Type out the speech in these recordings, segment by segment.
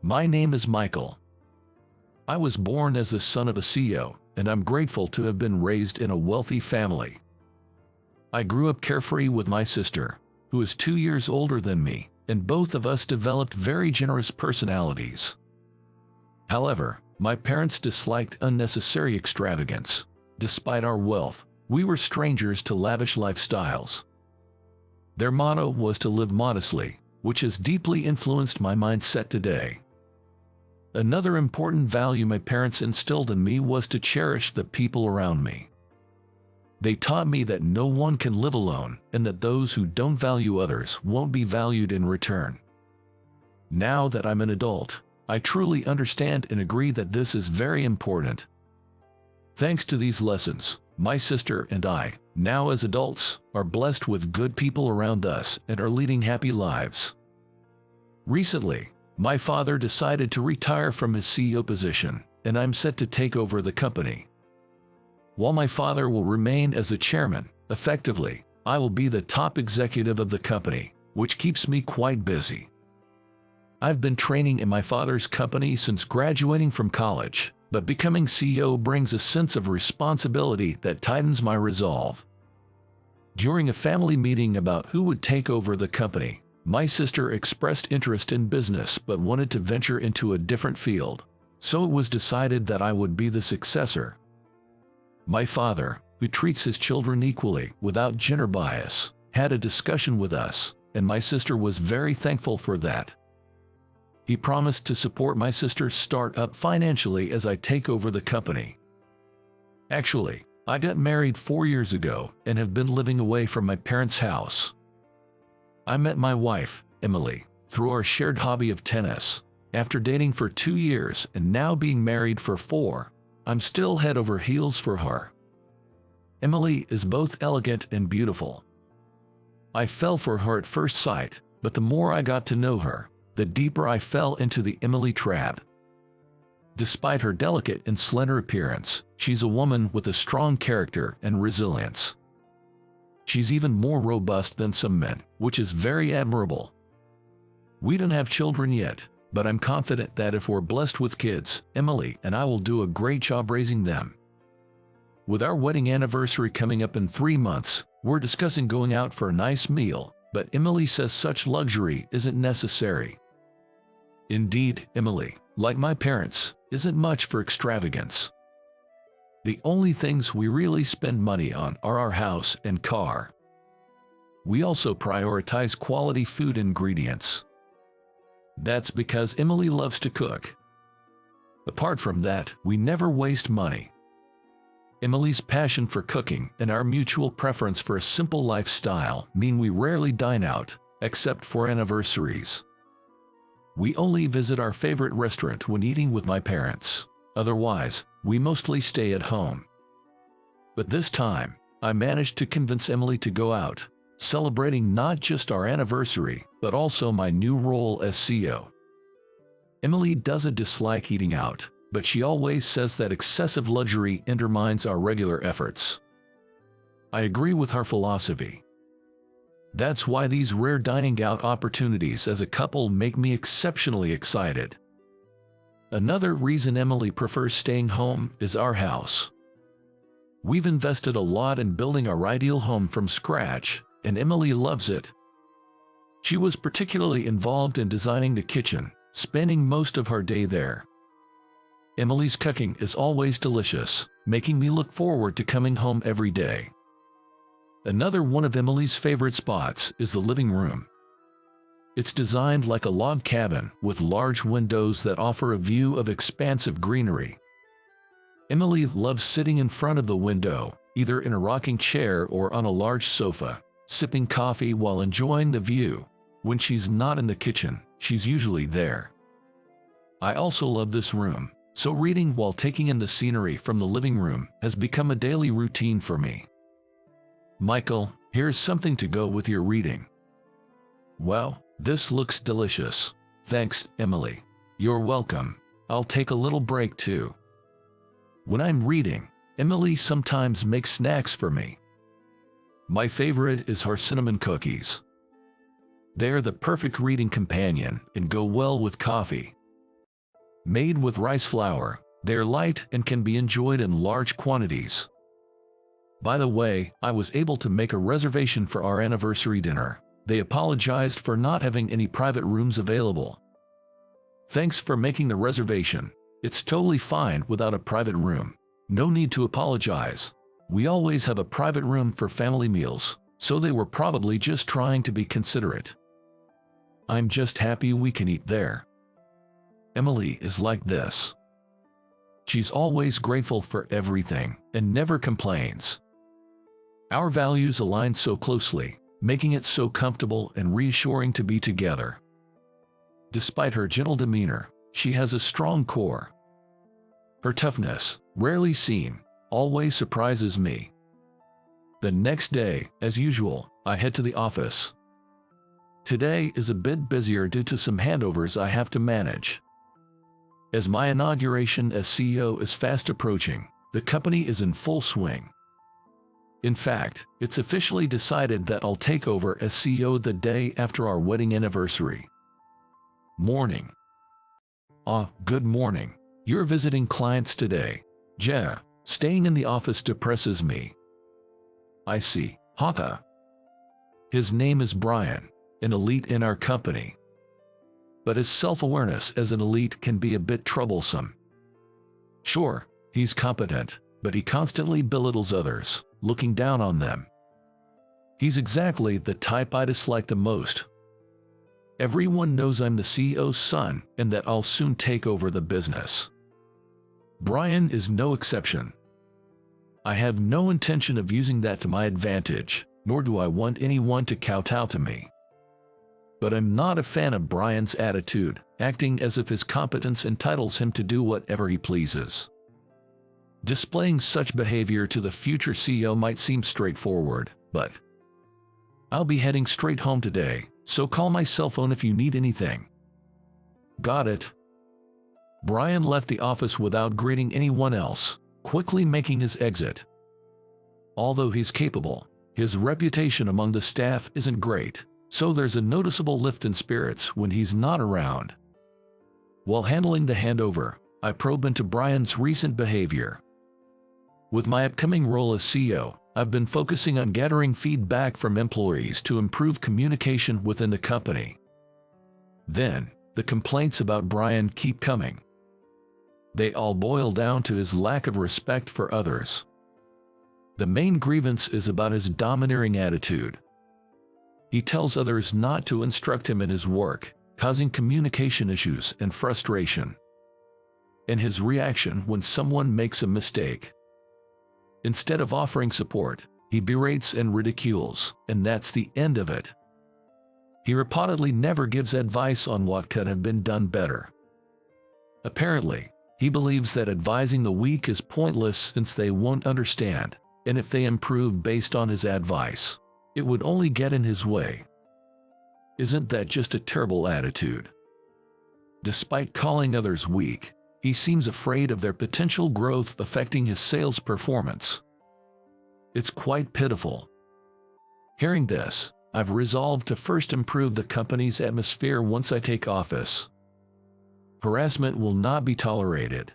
My name is Michael. I was born as the son of a CEO, and I'm grateful to have been raised in a wealthy family. I grew up carefree with my sister, who is 2 years older than me, and both of us developed very generous personalities. However, my parents disliked unnecessary extravagance. Despite our wealth, we were strangers to lavish lifestyles. Their motto was to live modestly, which has deeply influenced my mindset today. Another important value my parents instilled in me was to cherish the people around me. They taught me that no one can live alone, and that those who don't value others won't be valued in return. Now that I'm an adult, I truly understand and agree that this is very important. Thanks to these lessons, my sister and I, now as adults, are blessed with good people around us and are leading happy lives. Recently, my father decided to retire from his CEO position, and I'm set to take over the company. While my father will remain as the chairman, effectively, I will be the top executive of the company, which keeps me quite busy. I've been training in my father's company since graduating from college, but becoming CEO brings a sense of responsibility that tightens my resolve. During a family meeting about who would take over the company, my sister expressed interest in business but wanted to venture into a different field, so it was decided that I would be the successor. My father, who treats his children equally without gender bias, had a discussion with us, and my sister was very thankful for that. He promised to support my sister's start-up financially as I take over the company. Actually, I got married 4 years ago and have been living away from my parents' house. I met my wife, Emily, through our shared hobby of tennis. After dating for 2 years and now being married for 4, I'm still head over heels for her. Emily is both elegant and beautiful. I fell for her at first sight, but the more I got to know her, the deeper I fell into the Emily trap. Despite her delicate and slender appearance, she's a woman with a strong character and resilience. She's even more robust than some men, which is very admirable. We don't have children yet, but I'm confident that if we're blessed with kids, Emily and I will do a great job raising them. With our wedding anniversary coming up in 3 months, we're discussing going out for a nice meal, but Emily says such luxury isn't necessary. Indeed, Emily, like my parents, isn't much for extravagance. The only things we really spend money on are our house and car. We also prioritize quality food ingredients. That's because Emily loves to cook. Apart from that, we never waste money. Emily's passion for cooking and our mutual preference for a simple lifestyle mean we rarely dine out, except for anniversaries. We only visit our favorite restaurant when eating with my parents. Otherwise, we mostly stay at home. But this time, I managed to convince Emily to go out, celebrating not just our anniversary, but also my new role as CEO. Emily doesn't dislike eating out, but she always says that excessive luxury undermines our regular efforts. I agree with her philosophy. That's why these rare dining out opportunities as a couple make me exceptionally excited. Another reason Emily prefers staying home is our house. We've invested a lot in building our ideal home from scratch, and Emily loves it. She was particularly involved in designing the kitchen, spending most of her day there. Emily's cooking is always delicious, making me look forward to coming home every day. Another one of Emily's favorite spots is the living room. It's designed like a log cabin with large windows that offer a view of expansive greenery. Emily loves sitting in front of the window, either in a rocking chair or on a large sofa, sipping coffee while enjoying the view. When she's not in the kitchen, she's usually there. I also love this room, so reading while taking in the scenery from the living room has become a daily routine for me. Michael, here's something to go with your reading. Well, this looks delicious. Thanks, Emily. You're welcome. I'll take a little break too. When I'm reading, Emily sometimes makes snacks for me. My favorite is her cinnamon cookies. They're the perfect reading companion and go well with coffee. Made with rice flour, they're light and can be enjoyed in large quantities. By the way, I was able to make a reservation for our anniversary dinner. They apologized for not having any private rooms available. Thanks for making the reservation. It's totally fine without a private room. No need to apologize. We always have a private room for family meals, so they were probably just trying to be considerate. I'm just happy we can eat there. Emily is like this. She's always grateful for everything and never complains. Our values align so closely, making it so comfortable and reassuring to be together. Despite her gentle demeanor, she has a strong core. Her toughness, rarely seen, always surprises me. The next day, as usual, I head to the office. Today is a bit busier due to some handovers I have to manage. As my inauguration as CEO is fast approaching, the company is in full swing. In fact, it's officially decided that I'll take over as CEO the day after our wedding anniversary. Morning. Good morning. You're visiting clients today. Yeah, staying in the office depresses me. I see. Haka. His name is Brian, an elite in our company. But his self-awareness as an elite can be a bit troublesome. Sure, he's competent, but he constantly belittles others, looking down on them. He's exactly the type I dislike the most. Everyone knows I'm the CEO's son and that I'll soon take over the business. Brian is no exception. I have no intention of using that to my advantage, nor do I want anyone to kowtow to me. But I'm not a fan of Brian's attitude, acting as if his competence entitles him to do whatever he pleases. Displaying such behavior to the future CEO might seem straightforward, but I'll be heading straight home today, so call my cell phone if you need anything. Got it. Brian left the office without greeting anyone else, quickly making his exit. Although he's capable, his reputation among the staff isn't great, so there's a noticeable lift in spirits when he's not around. While handling the handover, I probe into Brian's recent behavior. With my upcoming role as CEO, I've been focusing on gathering feedback from employees to improve communication within the company. Then, the complaints about Brian keep coming. They all boil down to his lack of respect for others. The main grievance is about his domineering attitude. He tells others not to instruct him in his work, causing communication issues and frustration. And his reaction when someone makes a mistake. Instead of offering support, he berates and ridicules, and that's the end of it. He reportedly never gives advice on what could have been done better. Apparently, he believes that advising the weak is pointless since they won't understand, and if they improve based on his advice, it would only get in his way. Isn't that just a terrible attitude? Despite calling others weak, he seems afraid of their potential growth affecting his sales performance. It's quite pitiful. Hearing this, I've resolved to first improve the company's atmosphere once I take office. Harassment will not be tolerated.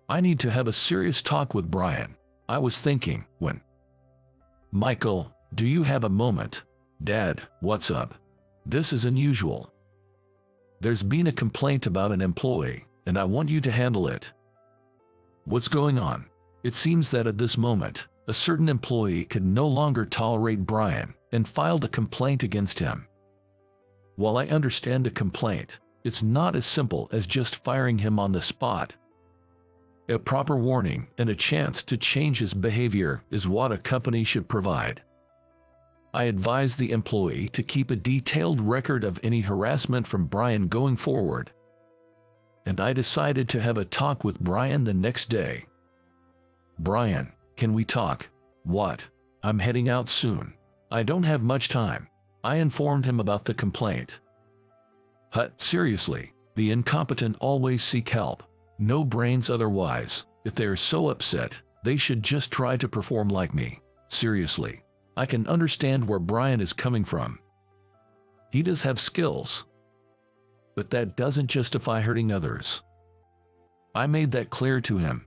I need to have a serious talk with Brian. I was thinking, when. Michael, do you have a moment? Dad, what's up? This is unusual. There's been a complaint about an employee, and I want you to handle it. What's going on? It seems that at this moment, a certain employee could no longer tolerate Brian and filed a complaint against him. While I understand a complaint, it's not as simple as just firing him on the spot. A proper warning and a chance to change his behavior is what a company should provide. I advise the employee to keep a detailed record of any harassment from Brian going forward. And I decided to have a talk with Brian the next day. Brian, can we talk? What? I'm heading out soon. I don't have much time. I informed him about the complaint. Seriously, the incompetent always seek help. No brains otherwise. If they are so upset, they should just try to perform like me. Seriously, I can understand where Brian is coming from. He does have skills. But that doesn't justify hurting others. I made that clear to him.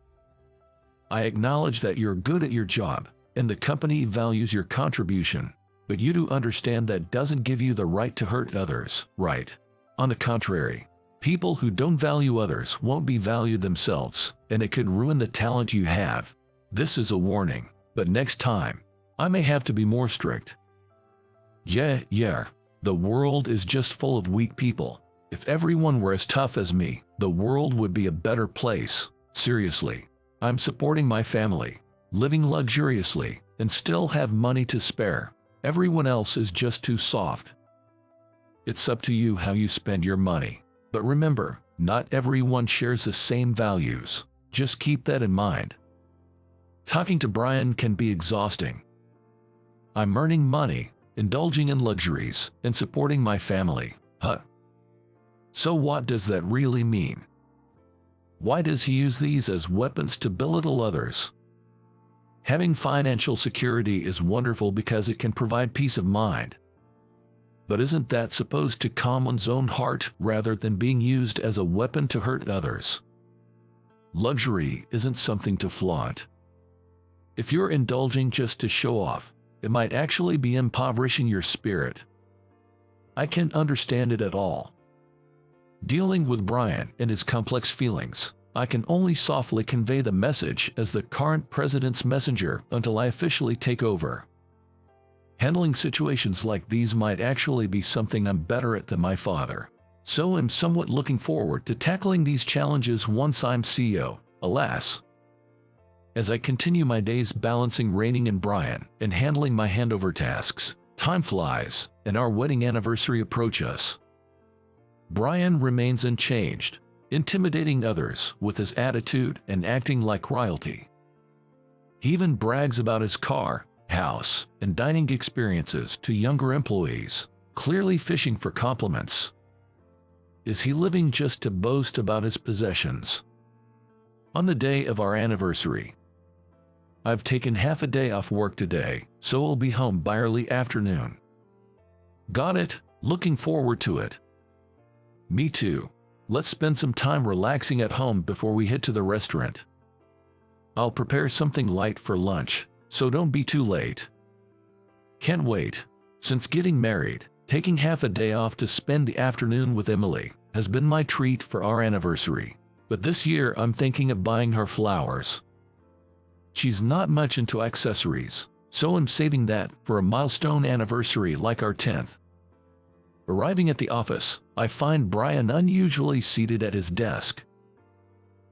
I acknowledge that you're good at your job, and the company values your contribution, but you do understand that doesn't give you the right to hurt others, right? On the contrary, people who don't value others won't be valued themselves, and it could ruin the talent you have. This is a warning, but next time, I may have to be more strict. Yeah, the world is just full of weak people. If everyone were as tough as me, the world would be a better place. Seriously, I'm supporting my family, living luxuriously, and still have money to spare. Everyone else is just too soft. It's up to you how you spend your money. But remember, not everyone shares the same values. Just keep that in mind. Talking to Brian can be exhausting. I'm earning money, indulging in luxuries, and supporting my family. So what does that really mean? Why does he use these as weapons to belittle others? Having financial security is wonderful because it can provide peace of mind. But isn't that supposed to calm one's own heart rather than being used as a weapon to hurt others? Luxury isn't something to flaunt. If you're indulging just to show off, it might actually be impoverishing your spirit. I can't understand it at all. Dealing with Brian and his complex feelings, I can only softly convey the message as the current president's messenger until I officially take over. Handling situations like these might actually be something I'm better at than my father. So I'm somewhat looking forward to tackling these challenges once I'm CEO, alas. As I continue my days balancing reigning in Brian and handling my handover tasks, time flies, and our wedding anniversary approaches us. Brian remains unchanged, intimidating others with his attitude and acting like royalty. He even brags about his car, house, and dining experiences to younger employees, clearly fishing for compliments. Is he living just to boast about his possessions? On the day of our anniversary, I've taken half a day off work today, so I'll be home by early afternoon. Got it? Looking forward to it. Me too. Let's spend some time relaxing at home before we head to the restaurant. I'll prepare something light for lunch, so don't be too late. Can't wait. Since getting married, taking half a day off to spend the afternoon with Emily has been my treat for our anniversary. But this year I'm thinking of buying her flowers. She's not much into accessories, so I'm saving that for a milestone anniversary like our 10th. Arriving at the office, I find Brian unusually seated at his desk.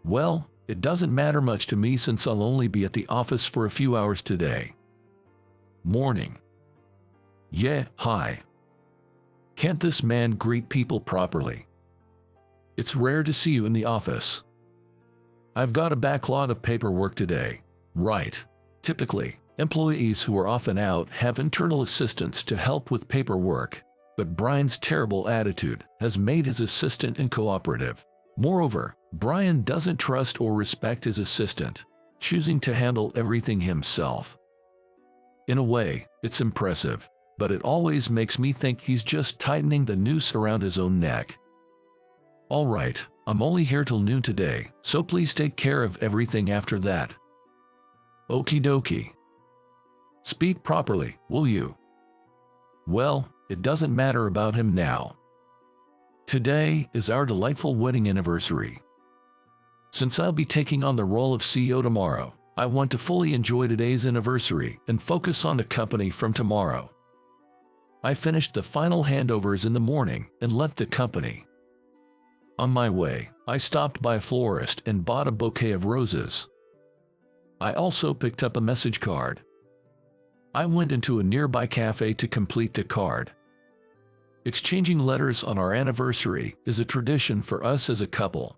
Well, it doesn't matter much to me since I'll only be at the office for a few hours today. Morning. Yeah, hi. Can't this man greet people properly? It's rare to see you in the office. I've got a backlog of paperwork today. Right. Typically, employees who are often out have internal assistants to help with paperwork. But Brian's terrible attitude has made his assistant uncooperative. Moreover, Brian doesn't trust or respect his assistant, choosing to handle everything himself. In a way, it's impressive, but it always makes me think he's just tightening the noose around his own neck. All right, I'm only here till noon today, so please take care of everything after that. Okie dokie. Speak properly, will you? Well, it doesn't matter about him now. Today is our delightful wedding anniversary. Since I'll be taking on the role of CEO tomorrow, I want to fully enjoy today's anniversary and focus on the company from tomorrow. I finished the final handovers in the morning and left the company. On my way, I stopped by a florist and bought a bouquet of roses. I also picked up a message card. I went into a nearby cafe to complete the card. Exchanging letters on our anniversary is a tradition for us as a couple.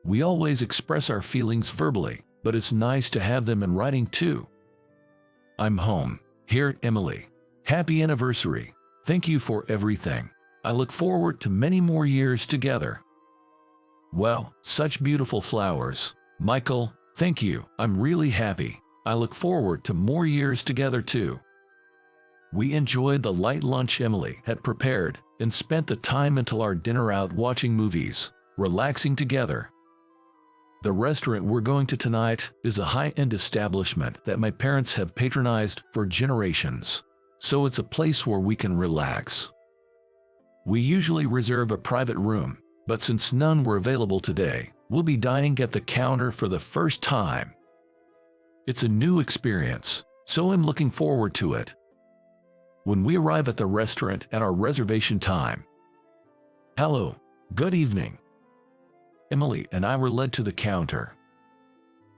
We always express our feelings verbally, but it's nice to have them in writing too. I'm home. Here, Emily. Happy anniversary. Thank you for everything. I look forward to many more years together. Well, such beautiful flowers. Michael, thank you. I'm really happy. I look forward to more years together too. We enjoyed the light lunch Emily had prepared and spent the time until our dinner out watching movies, relaxing together. The restaurant we're going to tonight is a high-end establishment that my parents have patronized for generations, so it's a place where we can relax. We usually reserve a private room, but since none were available today, we'll be dining at the counter for the first time. It's a new experience, so I'm looking forward to it. When we arrive at the restaurant at our reservation time, "Hello, good evening." Emily and I were led to the counter.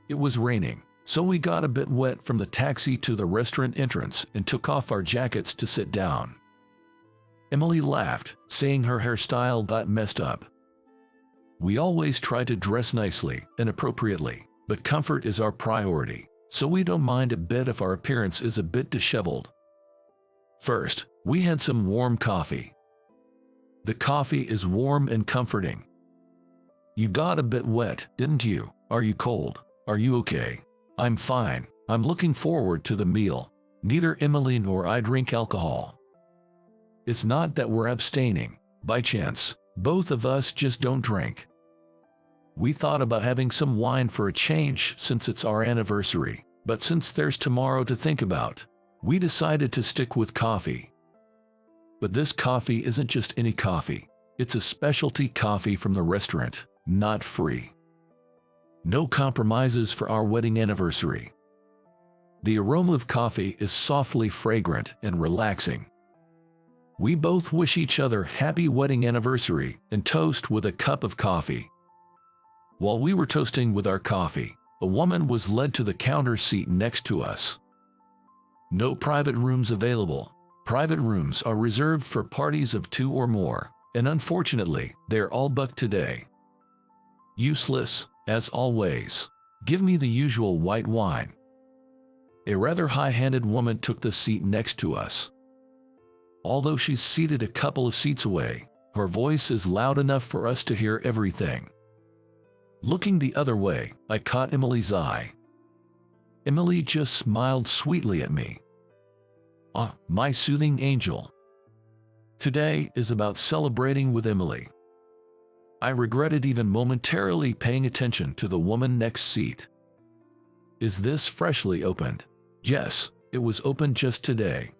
It was raining, so we got a bit wet from the taxi to the restaurant entrance and took off our jackets to sit down. Emily laughed, saying her hairstyle got messed up. We always try to dress nicely and appropriately, but comfort is our priority, so we don't mind a bit if our appearance is a bit disheveled. First, we had some warm coffee. The coffee is warm and comforting. "You got a bit wet, didn't you? Are you cold? Are you okay?" "I'm fine. I'm looking forward to the meal." Neither Emily nor I drink alcohol. It's not that we're abstaining. By chance, both of us just don't drink. We thought about having some wine for a change since it's our anniversary, but since there's tomorrow to think about, we decided to stick with coffee. But this coffee isn't just any coffee. It's a specialty coffee from the restaurant, not free. No compromises for our wedding anniversary. The aroma of coffee is softly fragrant and relaxing. We both wish each other happy wedding anniversary and toast with a cup of coffee. While we were toasting with our coffee, a woman was led to the counter seat next to us. No private rooms available. Private rooms are reserved for parties of 2 or more, and unfortunately, they're all booked today. Useless, as always. Give me the usual white wine. A rather high-handed woman took the seat next to us. Although she's seated a couple of seats away, her voice is loud enough for us to hear everything. Looking the other way, I caught Emily's eye. Emily just smiled sweetly at me. "Ah, my soothing angel." Today is about celebrating with Emily. I regretted even momentarily paying attention to the woman next seat. "Is this freshly opened?" "Yes, it was opened just today."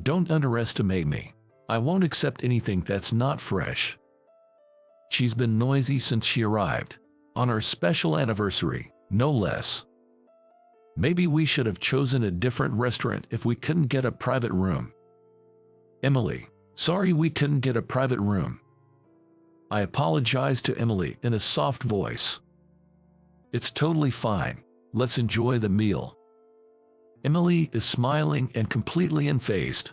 "Don't underestimate me. I won't accept anything that's not fresh." She's been noisy since she arrived. On our special anniversary, no less. Maybe we should have chosen a different restaurant if we couldn't get a private room. "Emily, sorry we couldn't get a private room." I apologized to Emily in a soft voice. "It's totally fine. Let's enjoy the meal." Emily is smiling and completely unfazed.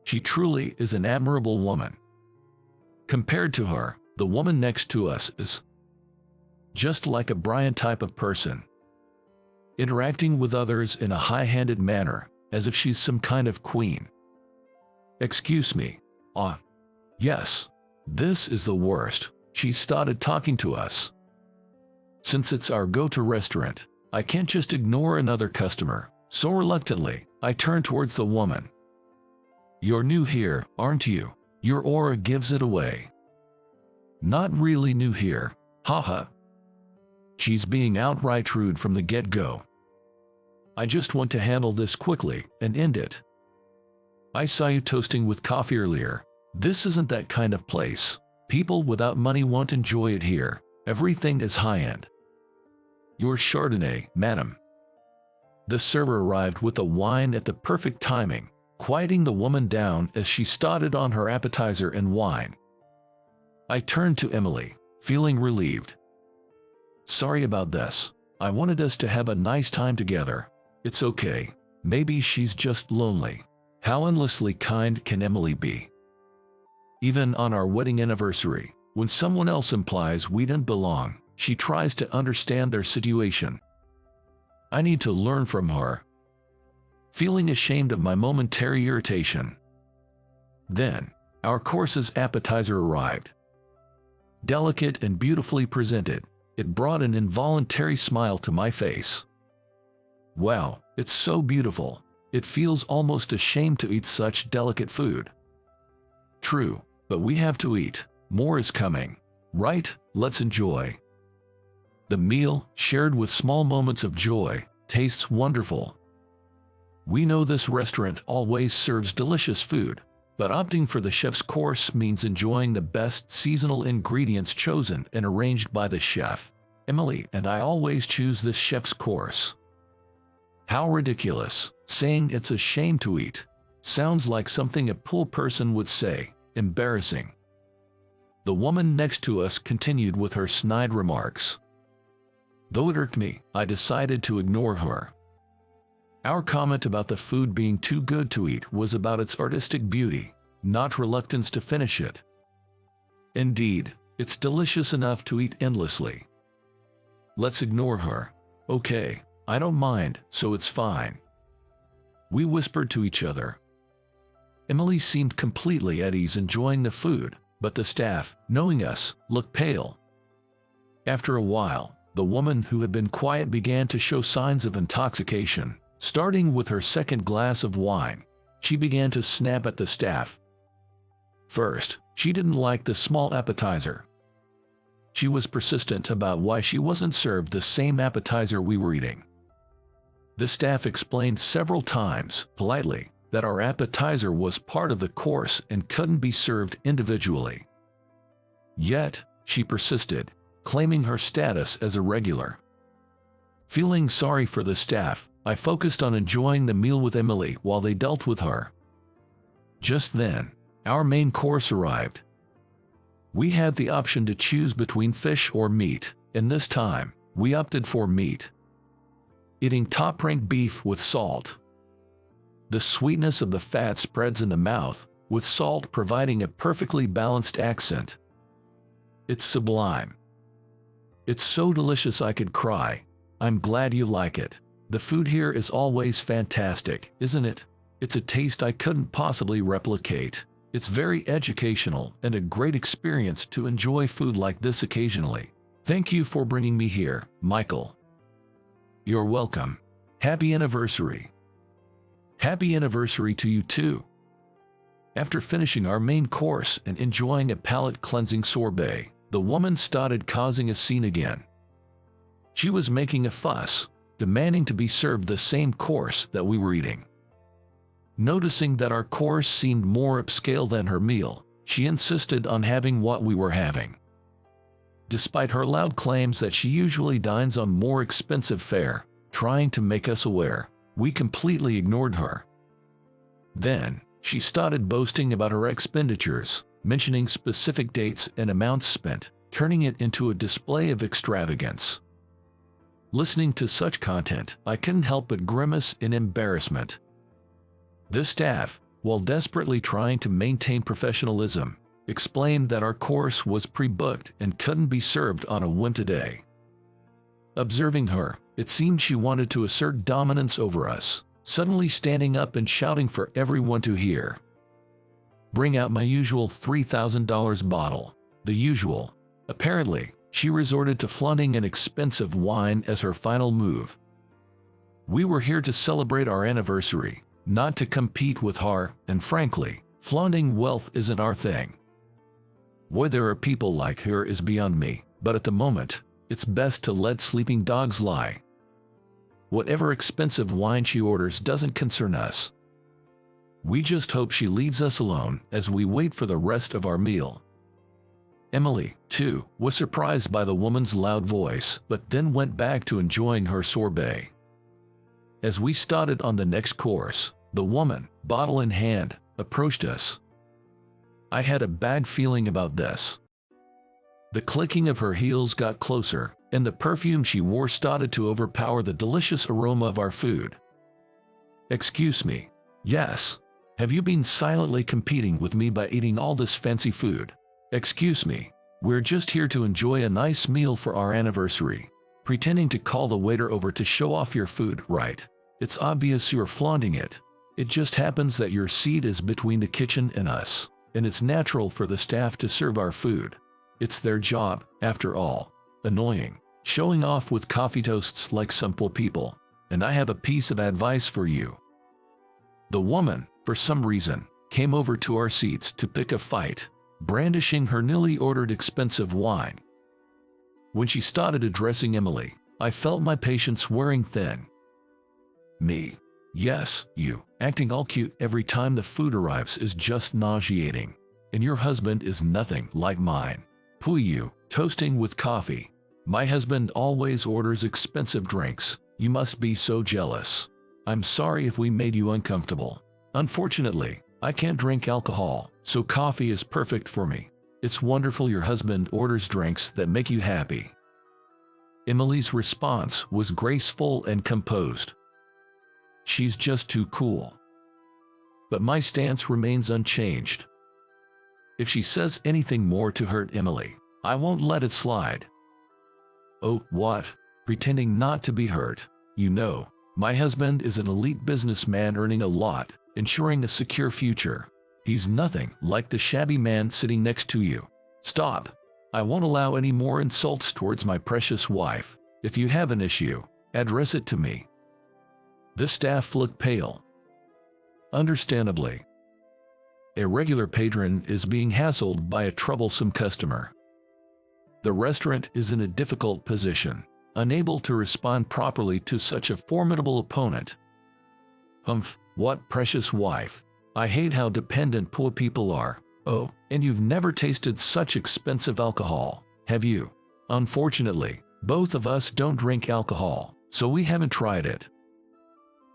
She truly is an admirable woman. Compared to her, the woman next to us is just like a Brian type of person, interacting with others in a high-handed manner, as if she's some kind of queen. "Excuse me." Yes, this is the worst. She started talking to us. Since it's our go-to restaurant, I can't just ignore another customer, so reluctantly, I turn towards the woman. "You're new here, aren't you? Your aura gives it away." "Not really new here, haha." She's being outright rude from the get-go. "I just want to handle this quickly and end it." "I saw you toasting with coffee earlier. This isn't that kind of place. People without money won't enjoy it here. Everything is high-end." "Your Chardonnay, madam." The server arrived with the wine at the perfect timing, quieting the woman down as she started on her appetizer and wine. I turned to Emily, feeling relieved. "Sorry about this. I wanted us to have a nice time together." "It's okay. Maybe she's just lonely." How endlessly kind can Emily be? Even on our wedding anniversary, when someone else implies we didn't belong, she tries to understand their situation. I need to learn from her. Feeling ashamed of my momentary irritation. Then, our course's appetizer arrived. Delicate and beautifully presented, it brought an involuntary smile to my face. Wow, it's so beautiful. It feels almost a shame to eat such delicate food. True, but we have to eat. More is coming. Right, let's enjoy. The meal, shared with small moments of joy, tastes wonderful. We know this restaurant always serves delicious food, but opting for the chef's course means enjoying the best seasonal ingredients chosen and arranged by the chef. Emily and I always choose this chef's course. How ridiculous. Saying it's a shame to eat sounds like something a pool person would say. Embarrassing. The woman next to us continued with her snide remarks. Though it irked me, I decided to ignore her. Our comment about the food being too good to eat was about its artistic beauty, not reluctance to finish it. Indeed, it's delicious enough to eat endlessly. Let's ignore her. Okay, I don't mind, so it's fine. We whispered to each other. Emily seemed completely at ease enjoying the food, but the staff, knowing us, looked pale. After a while, the woman who had been quiet began to show signs of intoxication. Starting with her second glass of wine, she began to snap at the staff. First, she didn't like the small appetizer. She was persistent about why she wasn't served the same appetizer we were eating. The staff explained several times, politely, that our appetizer was part of the course and couldn't be served individually. Yet, she persisted, claiming her status as a regular. Feeling sorry for the staff, I focused on enjoying the meal with Emily while they dealt with her. Just then, our main course arrived. We had the option to choose between fish or meat, and this time, we opted for meat. Eating top-ranked beef with salt. The sweetness of the fat spreads in the mouth, with salt providing a perfectly balanced accent. It's sublime. It's so delicious I could cry. I'm glad you like it. The food here is always fantastic, isn't it? It's a taste I couldn't possibly replicate. It's very educational and a great experience to enjoy food like this occasionally. Thank you for bringing me here, Michael. You're welcome. Happy anniversary. Happy anniversary to you too. After finishing our main course and enjoying a palate-cleansing sorbet, the woman started causing a scene again. She was making a fuss, demanding to be served the same course that we were eating. Noticing that our course seemed more upscale than her meal, she insisted on having what we were having. Despite her loud claims that she usually dines on more expensive fare, trying to make us aware, we completely ignored her. Then, she started boasting about her expenditures, mentioning specific dates and amounts spent, turning it into a display of extravagance. Listening to such content, I couldn't help but grimace in embarrassment. The staff, while desperately trying to maintain professionalism, explained that our course was pre-booked and couldn't be served on a whim today. Observing her, it seemed she wanted to assert dominance over us, suddenly standing up and shouting for everyone to hear. Bring out my usual $3,000 bottle. The usual. Apparently, she resorted to flaunting an expensive wine as her final move. We were here to celebrate our anniversary, not to compete with her, and frankly, flaunting wealth isn't our thing. Why there are people like her is beyond me, but at the moment, it's best to let sleeping dogs lie. Whatever expensive wine she orders doesn't concern us. We just hope she leaves us alone as we wait for the rest of our meal. Emily, too, was surprised by the woman's loud voice, but then went back to enjoying her sorbet. As we started on the next course, the woman, bottle in hand, approached us. I had a bad feeling about this. The clicking of her heels got closer, and the perfume she wore started to overpower the delicious aroma of our food. Excuse me. Yes. Have you been silently competing with me by eating all this fancy food? Excuse me. We're just here to enjoy a nice meal for our anniversary. Pretending to call the waiter over to show off your food, right? It's obvious you're flaunting it. It just happens that your seat is between the kitchen and us, and it's natural for the staff to serve our food. It's their job, after all. Annoying. Showing off with coffee toasts like simple people. And I have a piece of advice for you. The woman, for some reason, came over to our seats to pick a fight, brandishing her newly ordered expensive wine. When she started addressing Emily, I felt my patience wearing thin. Me? Yes, you. Acting all cute every time the food arrives is just nauseating. And your husband is nothing like mine. Pooh, you. Toasting with coffee. My husband always orders expensive drinks. You must be so jealous. I'm sorry if we made you uncomfortable. Unfortunately, I can't drink alcohol, so coffee is perfect for me. It's wonderful your husband orders drinks that make you happy. Emily's response was graceful and composed. She's just too cool. But my stance remains unchanged. If she says anything more to hurt Emily, I won't let it slide. Oh, what? Pretending not to be hurt. You know, my husband is an elite businessman earning a lot, ensuring a secure future. He's nothing like the shabby man sitting next to you. Stop. I won't allow any more insults towards my precious wife. If you have an issue, address it to me. The staff looked pale. Understandably. A regular patron is being hassled by a troublesome customer. The restaurant is in a difficult position, unable to respond properly to such a formidable opponent. Humph, what precious wife. I hate how dependent poor people are. Oh, and you've never tasted such expensive alcohol, have you? Unfortunately, both of us don't drink alcohol, so we haven't tried it.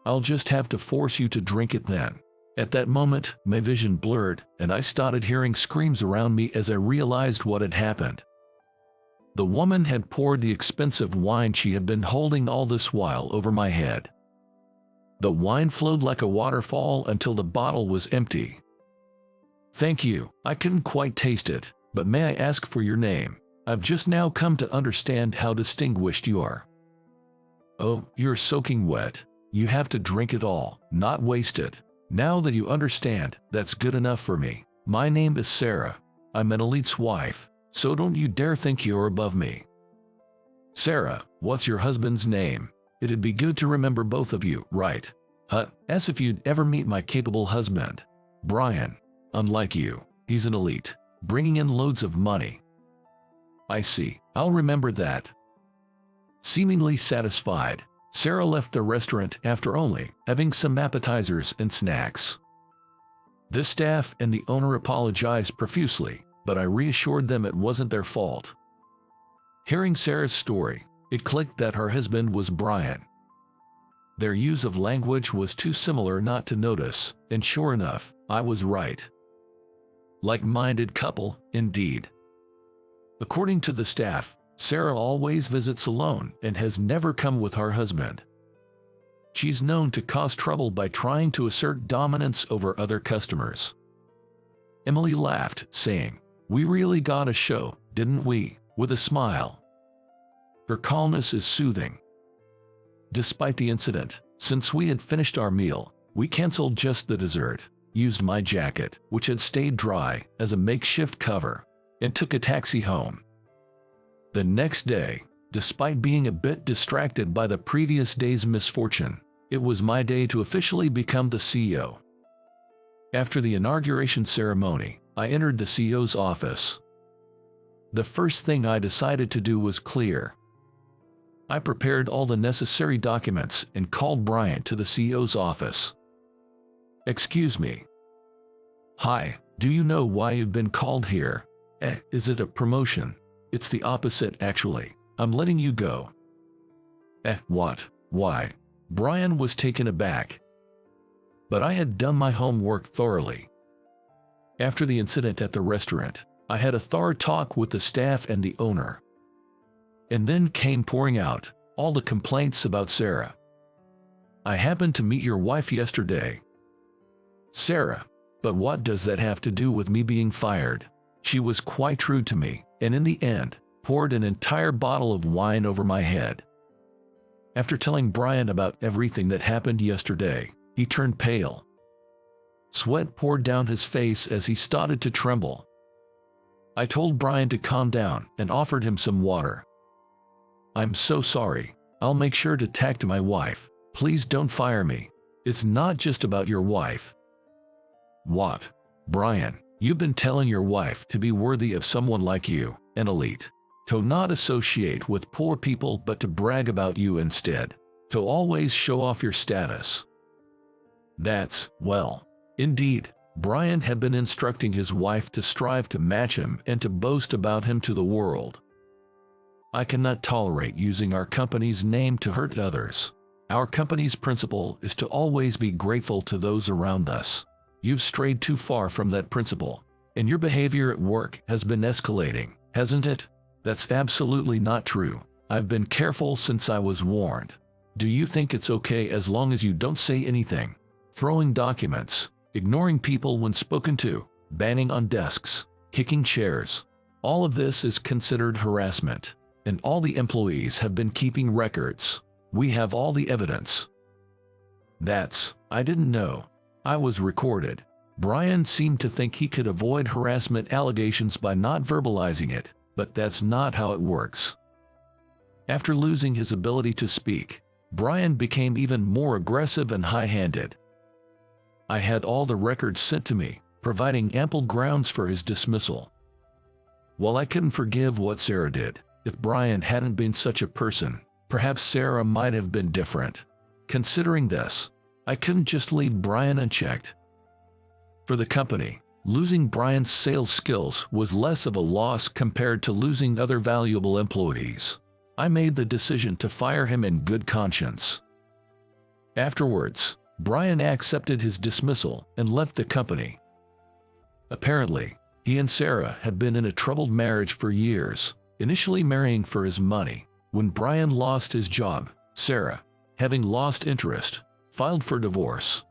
I'll just have to force you to drink it then. At that moment, my vision blurred, and I started hearing screams around me as I realized what had happened. The woman had poured the expensive wine she had been holding all this while over my head. The wine flowed like a waterfall until the bottle was empty. Thank you, I couldn't quite taste it, but may I ask for your name? I've just now come to understand how distinguished you are. Oh, you're soaking wet. You have to drink it all, not waste it. Now that you understand, that's good enough for me. My name is Sarah. I'm an elite's wife, so don't you dare think you're above me. Sarah, what's your husband's name? It'd be good to remember both of you, right? As if you'd ever meet my capable husband. Brian. Unlike you, he's an elite, bringing in loads of money. I see, I'll remember that. Seemingly satisfied, Sarah left the restaurant after only having some appetizers and snacks. The staff and the owner apologized profusely, but I reassured them it wasn't their fault. Hearing Sarah's story, it clicked that her husband was Brian. Their use of language was too similar not to notice, and sure enough, I was right. Like-minded couple, indeed. According to the staff, Sarah always visits alone and has never come with her husband. She's known to cause trouble by trying to assert dominance over other customers. Emily laughed, saying, "We really got a show, didn't we?" with a smile. Her calmness is soothing. Despite the incident, since we had finished our meal, we canceled just the dessert, used my jacket, which had stayed dry, as a makeshift cover, and took a taxi home. The next day, despite being a bit distracted by the previous day's misfortune, it was my day to officially become the CEO. After the inauguration ceremony, I entered the CEO's office. The first thing I decided to do was clear. I prepared all the necessary documents and called Brian to the CEO's office. Excuse me. Hi, do you know why you've been called here? Is it a promotion? It's the opposite, actually. I'm letting you go. What? Why? Brian was taken aback. But I had done my homework thoroughly. After the incident at the restaurant, I had a thorough talk with the staff and the owner. And then came pouring out all the complaints about Sarah. I happened to meet your wife yesterday. Sarah, but what does that have to do with me being fired? She was quite true to me, and in the end, poured an entire bottle of wine over my head. After telling Brian about everything that happened yesterday, he turned pale. Sweat poured down his face as he started to tremble. I told Brian to calm down and offered him some water. I'm so sorry. I'll make sure to talk to my wife. Please don't fire me. It's not just about your wife. What? Brian, you've been telling your wife to be worthy of someone like you, an elite. To not associate with poor people but to brag about you instead. To always show off your status. That's, well, indeed, Brian had been instructing his wife to strive to match him and to boast about him to the world. I cannot tolerate using our company's name to hurt others. Our company's principle is to always be grateful to those around us. You've strayed too far from that principle, and your behavior at work has been escalating, hasn't it? That's absolutely not true. I've been careful since I was warned. Do you think it's okay as long as you don't say anything? Throwing documents, ignoring people when spoken to, banging on desks, kicking chairs. All of this is considered harassment, and all the employees have been keeping records. We have all the evidence. I didn't know. I was recorded. Brian seemed to think he could avoid harassment allegations by not verbalizing it, but that's not how it works. After losing his ability to speak, Brian became even more aggressive and high-handed. I had all the records sent to me, providing ample grounds for his dismissal. While I couldn't forgive what Sarah did, if Brian hadn't been such a person, perhaps Sarah might have been different. Considering this, I couldn't just leave Brian unchecked. For the company, losing Brian's sales skills was less of a loss compared to losing other valuable employees. I made the decision to fire him in good conscience. Afterwards, Brian accepted his dismissal and left the company. Apparently, he and Sarah had been in a troubled marriage for years, initially marrying for his money. When Brian lost his job, Sarah, having lost interest, filed for divorce.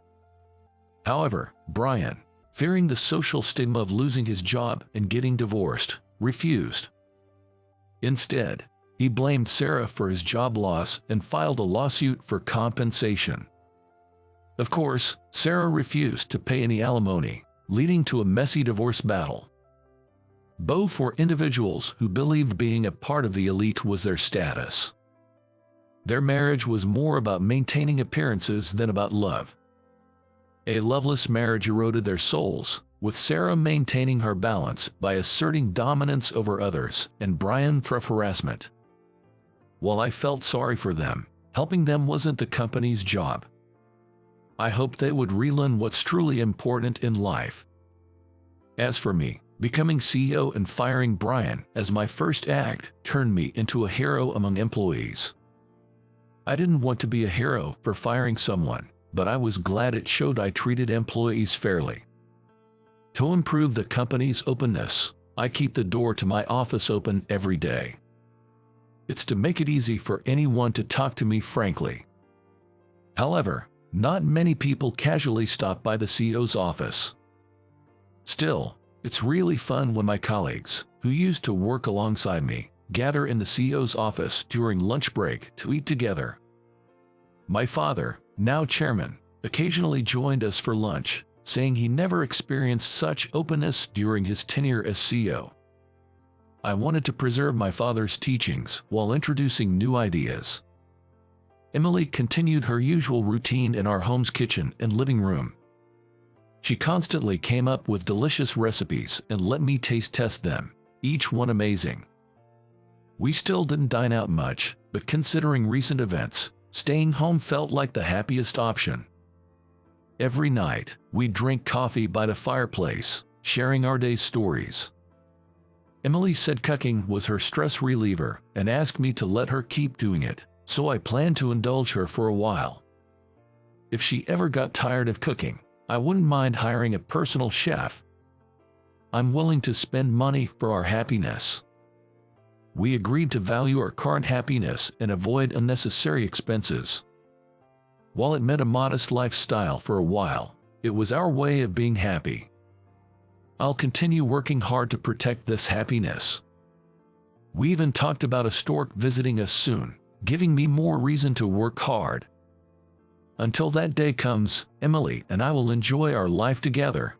However, Brian, fearing the social stigma of losing his job and getting divorced, refused. Instead, he blamed Sarah for his job loss and filed a lawsuit for compensation. Of course, Sarah refused to pay any alimony, leading to a messy divorce battle. Both were individuals who believed being a part of the elite was their status. Their marriage was more about maintaining appearances than about love. A loveless marriage eroded their souls, with Sarah maintaining her balance by asserting dominance over others and Brian through harassment. While I felt sorry for them, helping them wasn't the company's job. I hoped they would relearn what's truly important in life. As for me, becoming CEO and firing Brian as my first act turned me into a hero among employees. I didn't want to be a hero for firing someone, but I was glad it showed I treated employees fairly. To improve the company's openness, I keep the door to my office open every day. It's to make it easy for anyone to talk to me frankly. However, not many people casually stop by the CEO's office. Still, it's really fun when my colleagues, who used to work alongside me, gather in the CEO's office during lunch break to eat together. My father, now chairman, occasionally joined us for lunch, saying he never experienced such openness during his tenure as CEO. I wanted to preserve my father's teachings while introducing new ideas. Emily continued her usual routine in our home's kitchen and living room. She constantly came up with delicious recipes and let me taste test them, each one amazing. We still didn't dine out much, but considering recent events, staying home felt like the happiest option. Every night, we'd drink coffee by the fireplace, sharing our day's stories. Emily said cooking was her stress reliever and asked me to let her keep doing it, so I planned to indulge her for a while. If she ever got tired of cooking, I wouldn't mind hiring a personal chef. I'm willing to spend money for our happiness. We agreed to value our current happiness and avoid unnecessary expenses. While it meant a modest lifestyle for a while, it was our way of being happy. I'll continue working hard to protect this happiness. We even talked about a stork visiting us soon, giving me more reason to work hard. Until that day comes, Emily and I will enjoy our life together,